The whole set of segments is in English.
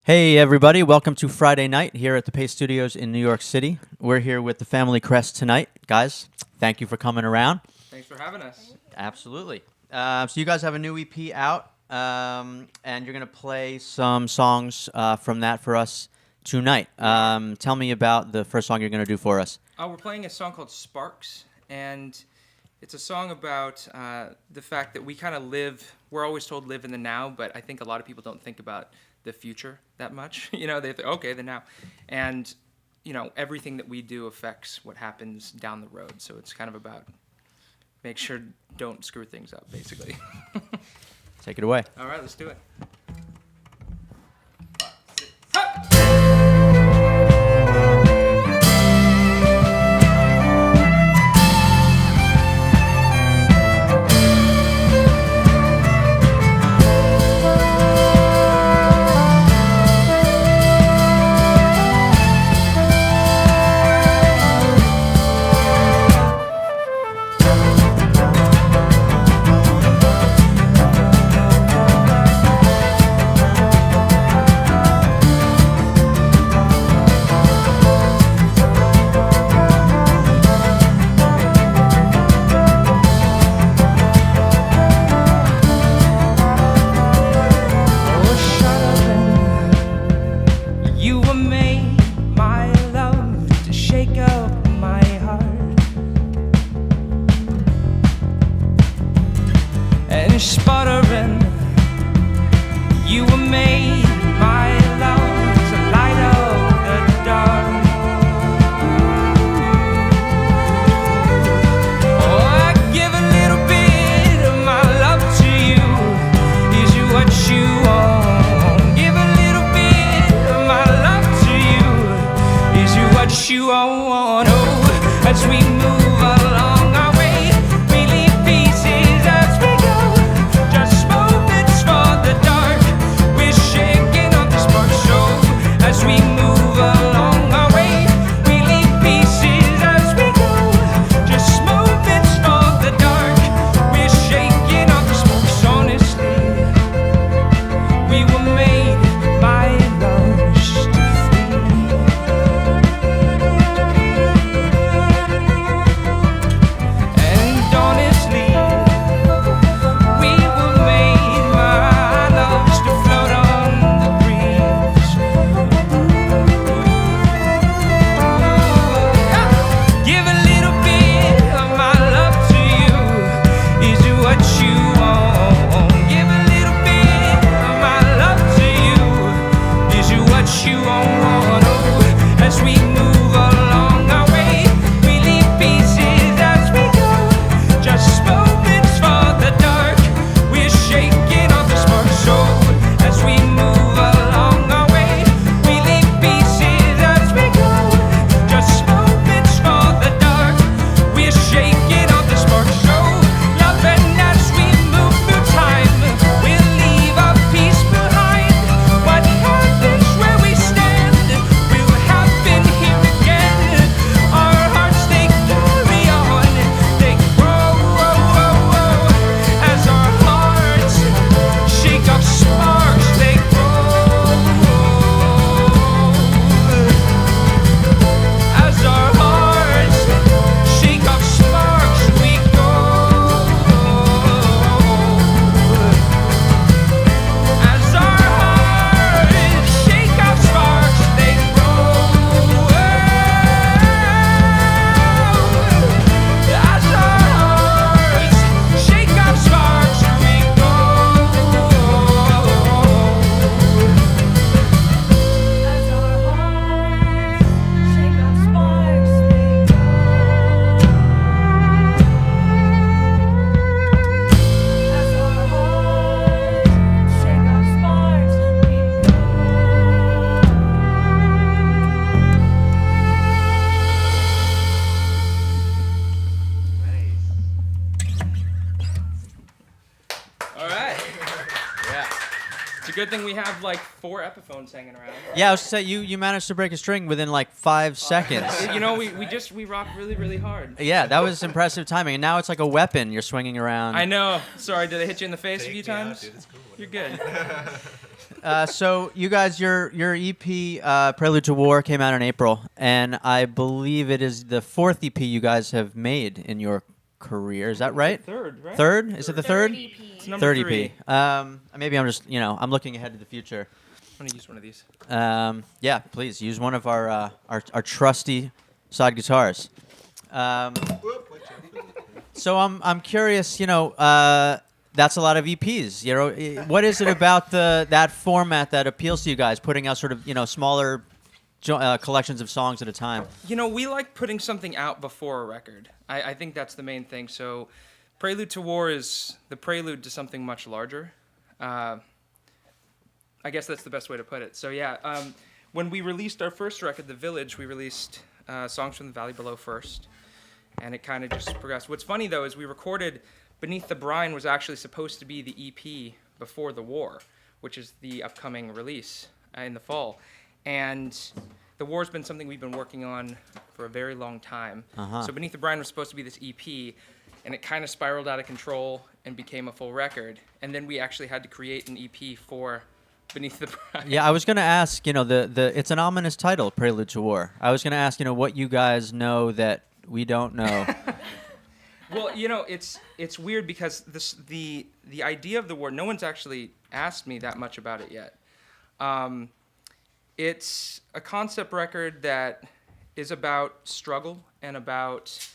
Hey everybody, welcome to Friday night here at the Pace Studios in New York City. We're here with the family Crest tonight. Guys, thank you for coming around. Thanks for having us. Absolutely. So you guys have a new EP out, and you're going to play some songs from that for us tonight. Tell me about the first song you're going to do for us. We're playing a song called Sparks, and it's a song about the fact that we kind of we're always told live in the now, but I think a lot of people don't think about the future that much. They think, okay, the now. And, everything that we do affects what happens down the road. So it's kind of about make sure don't screw things up, basically. Take it away. All right, let's do it. Sputtering, you were made, my love, to light up the dark. Oh, I give a little bit of my love to you. Is you what you want? Give a little bit of my love to you. Is you what you want? Oh, as we move along our way, we leave pieces as we go. Just moments for the dark. We're shaking on the spark show. As we move along our way, we leave pieces as we go. Just moments for the dark. We're shaking on the sparks. Honestly, we were made by love to flee. And honestly, we were made by loves to float on the breeze. Give a little bit of my love to you. Is it what you want? Give a little bit of my love to you. Is it what you want? Oh, as we move along our way, we leave pieces as we go. Just moments for the dark. We're shaking on the spark show. As we move along our way, we leave pieces as we go. Just moments for the dark. We're shaking on the spark show. Loving as we move through time, we'll leave our peace behind. What happens where we stand will happen here again. Our hearts, they carry on, they grow. As our hearts shake up sparks, they grow. As our hearts shake up sparks, we go. As our hearts shake up sparks, they grow. As our hearts shake up sparks, we go. As our hearts shake up sparks, they go. As our hearts shake up sparks, we All right. Yeah. It's a good thing we have like 4 Epiphones hanging around. Yeah, I was going to say, you managed to break a string within like 5 seconds. We rock really, really hard. Yeah, that was impressive timing. And now it's like a weapon you're swinging around. I know. Sorry, did I hit you in the face a few times? Dude, it's cool. You're good. So you guys, your EP, Prelude to War, came out in April, and I believe it is the fourth EP you guys have made in your career. Is that right? Third, right? Third? Is it the third? It's number Third 3. EP. Maybe I'm just, I'm looking ahead to the future. I'm gonna use one of these. Yeah, please use one of our trusty side guitars. So I'm curious, that's a lot of EPs. What is it about that format that appeals to you guys? Putting out sort of smaller collections of songs at a time. We like putting something out before a record. I think that's the main thing. So, Prelude to War is the prelude to something much larger. I guess that's the best way to put it. So yeah, when we released our first record, The Village, we released Songs from the Valley Below first, and it kind of just progressed. What's funny though is we recorded Beneath the Brine was actually supposed to be the EP before the war, which is the upcoming release in the fall. And the war's been something we've been working on for a very long time. So Beneath the Brine was supposed to be this EP, and it kind of spiraled out of control and became a full record. And then we actually had to create an EP for Beneath the Brine. Yeah, I was going to ask, it's an ominous title, Prelude to War. I was going to ask, what you guys know that we don't know. Well, it's weird because the idea of the war, no one's actually asked me that much about it yet. It's a concept record that is about struggle and about,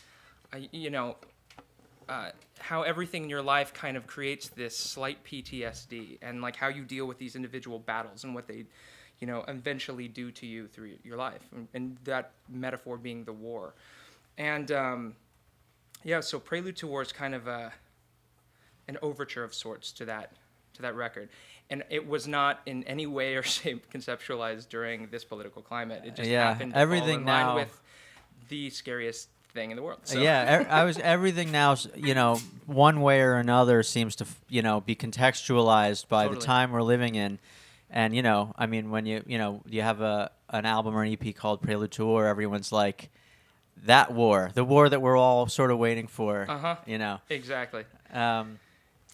how everything in your life kind of creates this slight PTSD and like how you deal with these individual battles and what they, eventually do to you through your life. And that metaphor being the war. And, so Prelude to War is kind of an overture of sorts to that record. And it was not in any way or shape conceptualized during this political climate. It just happened to everything fall in line now with the scariest thing in the world. So. Everything now, one way or another seems to, be contextualized by the time we're living in. And, when you have an album or an EP called Prelude to War, everyone's like, that war, the war that we're all sort of waiting for, Exactly.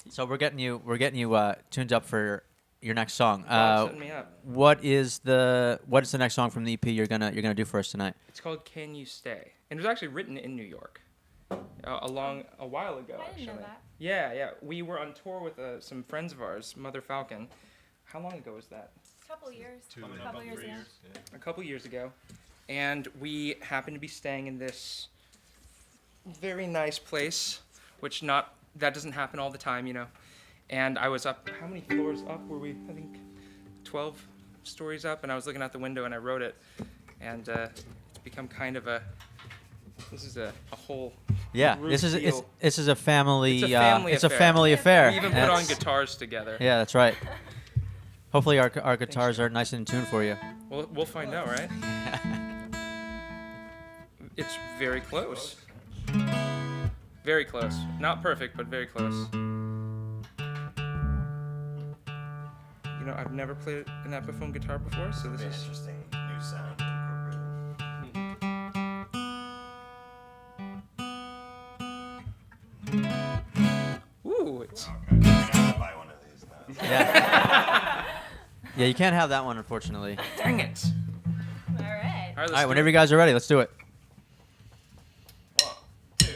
So we're getting you tuned up for your next song. Setting me up. What is the next song from the EP you're gonna do for us tonight? It's called "Can You Stay," and it was actually written in New York, a while ago. I didn't know that. Yeah. We were on tour with some friends of ours, Mother Falcon. How long ago was that? A couple years. A couple years ago. And we happened to be staying in this very nice place, which that doesn't happen all the time, And I was up, how many floors up were we? I think 12 stories up, and I was looking out the window and I wrote it. And it's become kind of this is a whole this is a family it's a family affair. affair. We even put on guitars together. Yeah, that's right. Hopefully our guitars are nice and in tune for you. We'll find out, right? It's very close. Very close. Not perfect, but very close. I've never played an Epiphone guitar before, so this is interesting new sound incorporated. Ooh, it's. Okay, I'm gonna buy one of these now. Yeah, you can't have that one, unfortunately. Dang it! All right. All right, whenever you guys are ready, let's do it. 1, 2.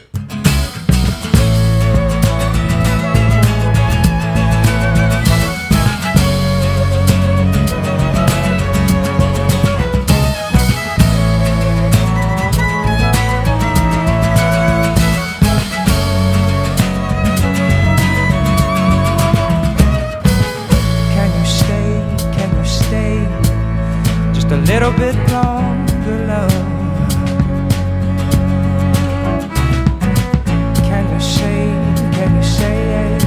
A little bit longer, love. Can you say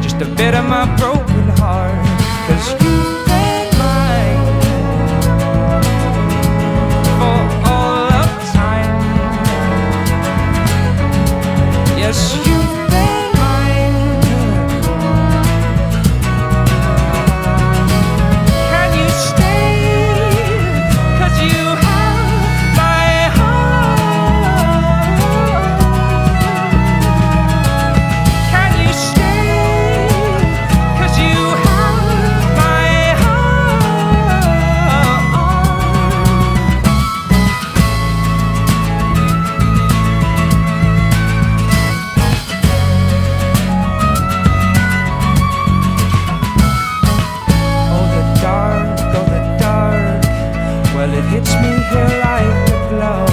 just a bit of my broken heart? 'Cause you've been mine for all of time. Yes, you've been mine. Can you stay? Cause you keeps me here like a glove.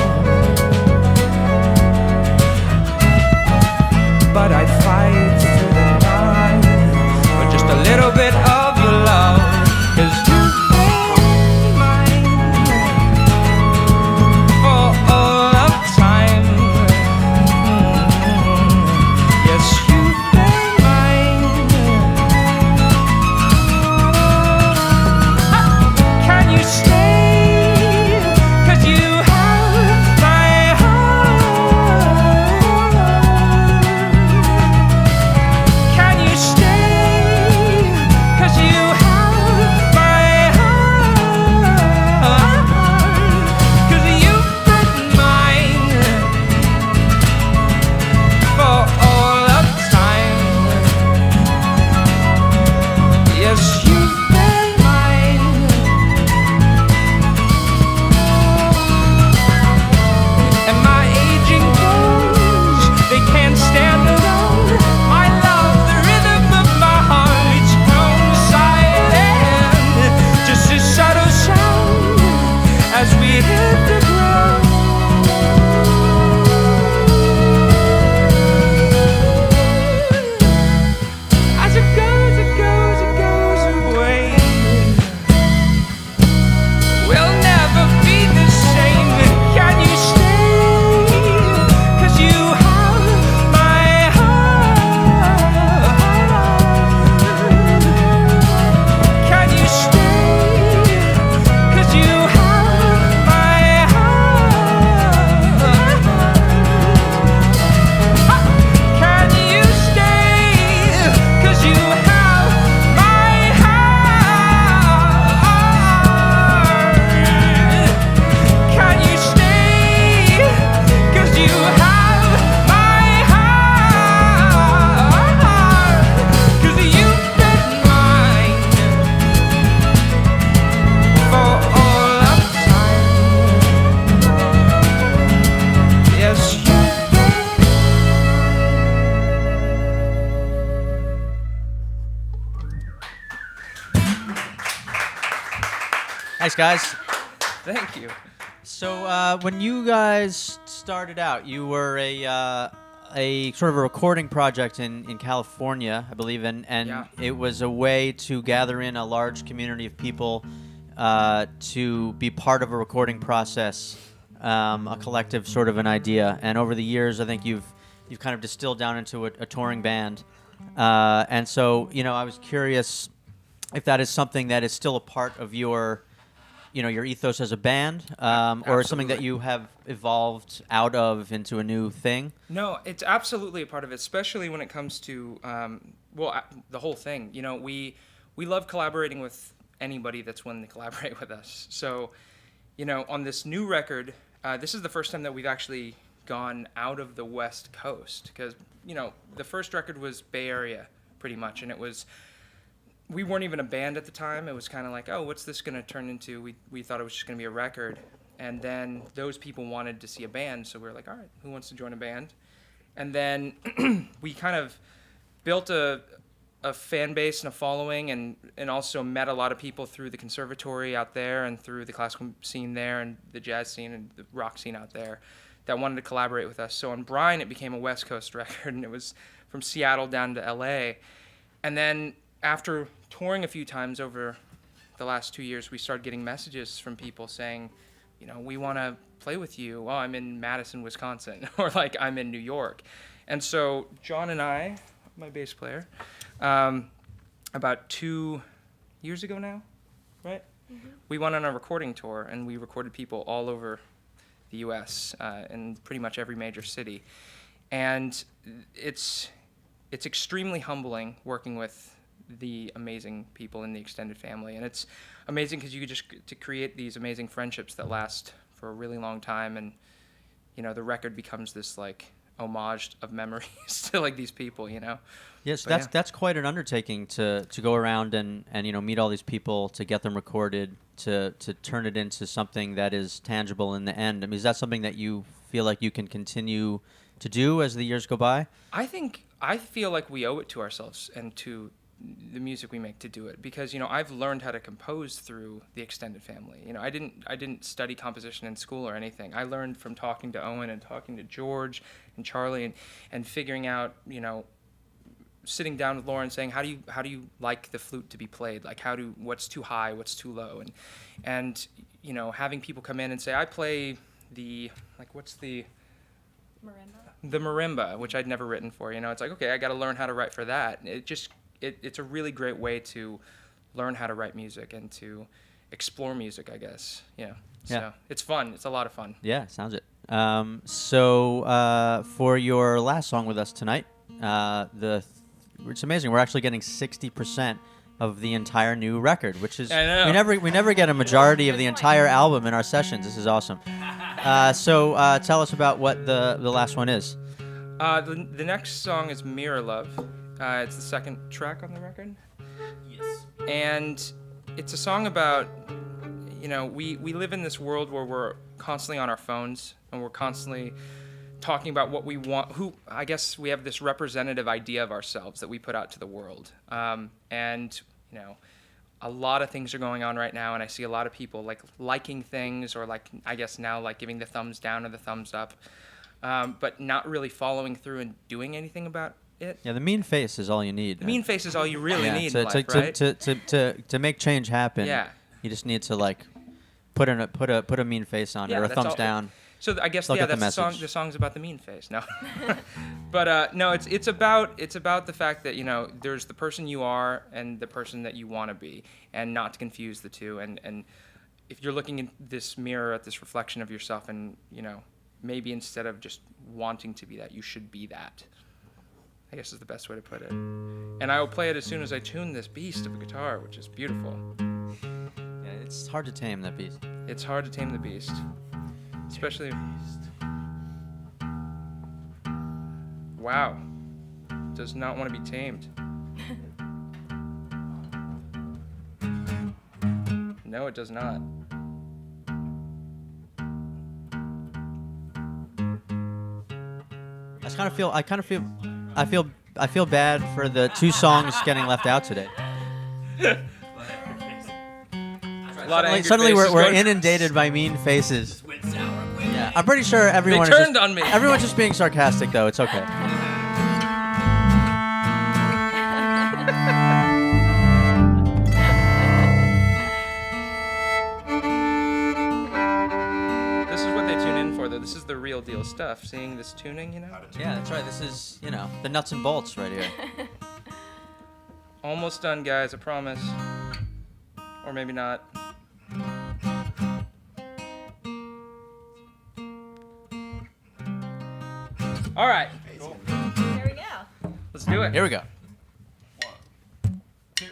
But I'd fight through the night for just a little bit of your love. 'Cause you've been mine for all of time. Yes, you've been mine. Can you stay? 'Cause you have my heart. Can you stay? 'Cause you have my heart. 'Cause you've been mine for all of time. Yes, you've been mine. And my aging bones, they can't stand alone. My love, the rhythm of my heart's grown silent. Just a subtle sound as we hit the ground. As it goes, it goes, it goes away. We'll never be the same. Can you stay? 'Cause you have my heart. Can you stay? 'Cause you have my heart. Can you stay? 'Cause you have my heart. Can you stay? 'Cause you have my heart. 'Cause you've been mine for all of time. Yes, you've been. Nice, guys. Thank you. So when you guys started out, you were a sort of a recording project in California, I believe, and Yeah. it was a way to gather in a large community of people to be part of a recording process, a collective sort of an idea. And over the years, I think you've kind of distilled down into a touring band. And so, I was curious if that is something that is still a part of your your ethos as a band, or something that Absolutely. you have evolved out of into a new thing. No, it's absolutely a part of it, especially when it comes to the whole thing. We love collaborating with anybody that's willing to collaborate with us. So, on this new record, this is the first time that we've actually gone out of the West Coast, because the first record was Bay Area pretty much, and we weren't even a band at the time. It was kind of like, oh, what's this going to turn into? We thought it was just going to be a record. And then those people wanted to see a band, so we were like, all right, who wants to join a band? And then we kind of built a fan base and a following, and also met a lot of people through the conservatory out there and through the classical scene there and the jazz scene and the rock scene out there that wanted to collaborate with us. So on Brine, it became a West Coast record, and it was from Seattle down to LA. And then after touring a few times over the last 2 years, we started getting messages from people saying, we want to play with you. Oh, I'm in Madison, Wisconsin, or like I'm in New York. And so John and I, my bass player, about 2 years ago now, right? Mm-hmm. We went on a recording tour, and we recorded people all over the U.S. In pretty much every major city. And it's extremely humbling working with the amazing people in the extended family, and it's amazing because you just get to create these amazing friendships that last for a really long time, and the record becomes this like homage of memories to like these people. Yes, But that's quite an undertaking to go around and meet all these people, to get them recorded, to turn it into something that is tangible in the end. I mean, is that something that you feel like you can continue to do as the years go by? I feel like we owe it to ourselves and to the music we make to do it, because I've learned how to compose through the extended family. I didn't study composition in school or anything. I learned from talking to Owen and talking to George and Charlie and figuring out, sitting down with Laura and saying, how do you like the flute to be played? Like what's too high, what's too low, and having people come in and say, I play what's the marimba, which I'd never written for. It's like, okay, I got to learn how to write for that. It's a really great way to learn how to write music and to explore music, I guess. Yeah. So it's fun. It's a lot of fun. Yeah, sounds it. So for your last song with us tonight, it's amazing. We're actually getting 60% of the entire new record, which is I know. we never get a majority of the entire album in our sessions. This is awesome. So tell us about what the last one is. The next song is Mirror Love. It's the second track on the record. Yes. And it's a song about, we live in this world where we're constantly on our phones and we're constantly talking about what we want. I guess we have this representative idea of ourselves that we put out to the world. And a lot of things are going on right now, and I see a lot of people liking things, or I guess now giving the thumbs down or the thumbs up, but not really following through and doing anything about it. Yeah, the mean face is all you need. The mean face is all you really need in life, to, right? to make change happen. Yeah. You just need to put a mean face on it, or a that's thumbs all. down. So I guess They'll get that's the the song. message. The song's about the mean face. No, but no, it's about the fact that there's the person you are and the person that you want to be, and not to confuse the two. And if you're looking in this mirror at this reflection of yourself, and maybe instead of just wanting to be that, you should be that. I guess is the best way to put it. And I will play it as soon as I tune this beast of a guitar, which is beautiful. Yeah, it's hard to tame that beast. It's hard to tame the beast. Especially. Wow. Does not want to be tamed. No, it does not. I feel bad for the two songs getting left out today. A lot of angry Suddenly faces we're going- inundated by mean faces. Went sour quick. Yeah, I'm pretty sure everyone is turned just, on me. Everyone's just being sarcastic, though. It's okay. This is what they tune in for, though. This is the real deal stuff. Seeing this tuning, Yeah, that's right. This is, the nuts and bolts right here. Almost done, guys. I promise. Or maybe not. All right. There we go. Let's do it. Here we go. 1, 2,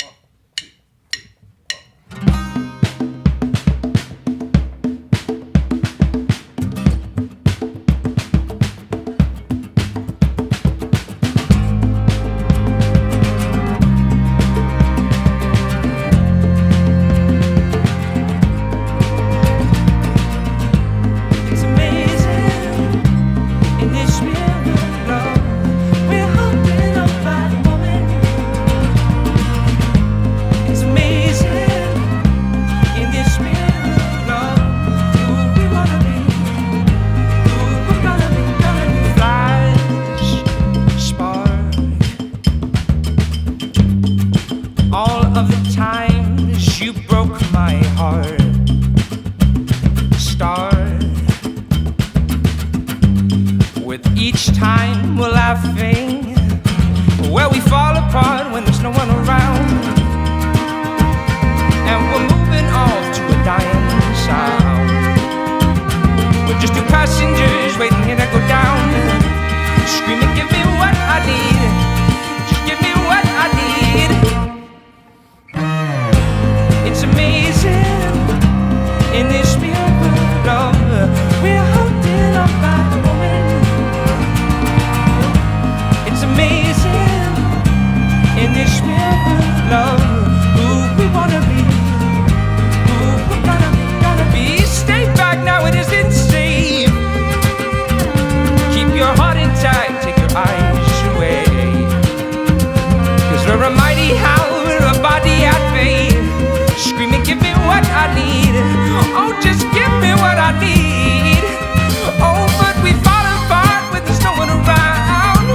1, 2, 3, 4. It's amazing in this real world. We're hoping. I need. Oh, just give me what I need. Oh, but we fall apart when there's no one around,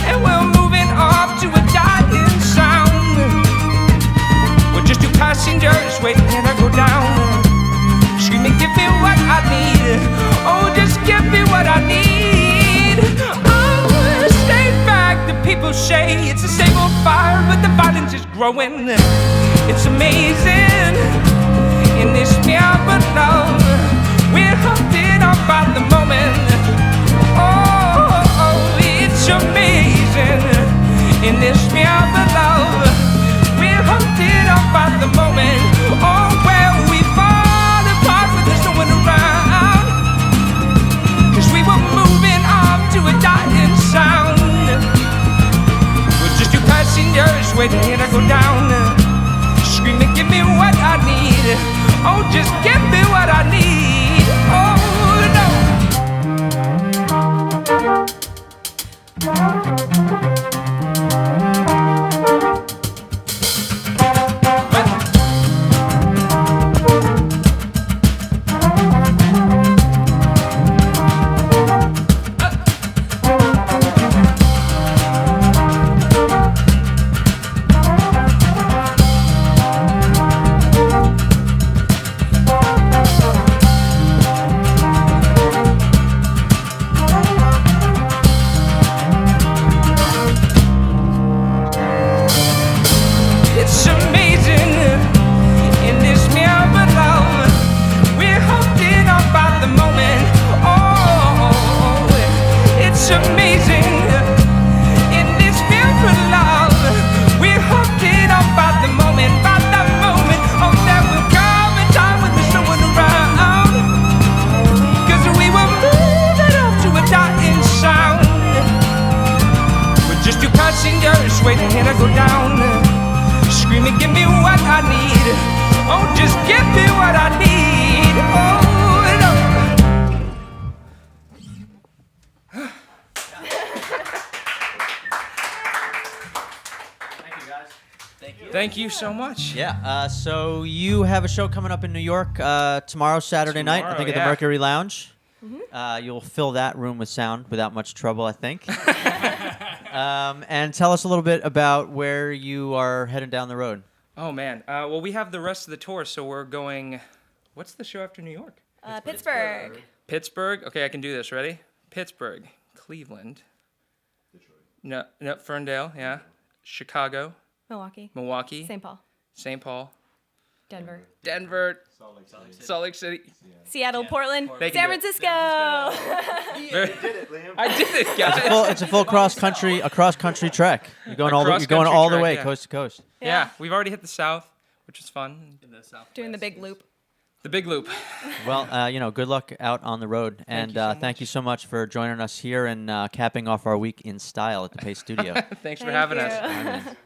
and we're moving off to a dying sound. We're just two passengers waiting here to go down. Screaming, give me what I need. Oh, just give me what I need. Oh, stay back, the people say it's a same old fire, but the violence is growing. It's amazing in this mere but love. We're hunted up by the moment. Oh, it's amazing in this mere but love. We're hunted up by the moment. Oh, where we fall apart when there's no one around. 'Cause we were moving off to a dying sound. We're just two passengers waiting here to go down. Screaming, give me what I need. Oh, just give me what I need. Oh, no. It's amazing in this mere but love. We're hunted up by the moment. Oh, it's amazing in this mere but love. We're hunted up by the moment, by the moment. Oh, there will come a time when there's no one around. 'Cause we were moving up to a dying sound. We're just two passengers waiting here to go down. Screaming, give me what I need. Oh, just give me what I need. Oh, no. Thank you so much. Yeah. So you have a show coming up in New York tomorrow, Saturday night. I think at the yeah. Mercury Lounge. You'll fill that room with sound without much trouble, I think. And tell us a little bit about where you are heading down the road. Oh, man. Well, we have the rest of the tour, so we're going. What's the show after New York? Pittsburgh. Pittsburgh. Okay, I can do this. Ready? Pittsburgh, Cleveland. No, Ferndale. Yeah. Chicago, Milwaukee. Milwaukee, St. Paul. Denver, Denver. Salt Lake City. Seattle. Portland. They can San do it. Francisco. I did it, guys. It's a full cross country trek. You're going all the cross-country way trek, yeah. coast to coast. Yeah, we've already hit the South, which is fun. Doing the big loop. The big loop. Well, good luck out on the road, and thank you so much for joining us here and capping off our week in style at the Pace Studio. Thanks for having us. us.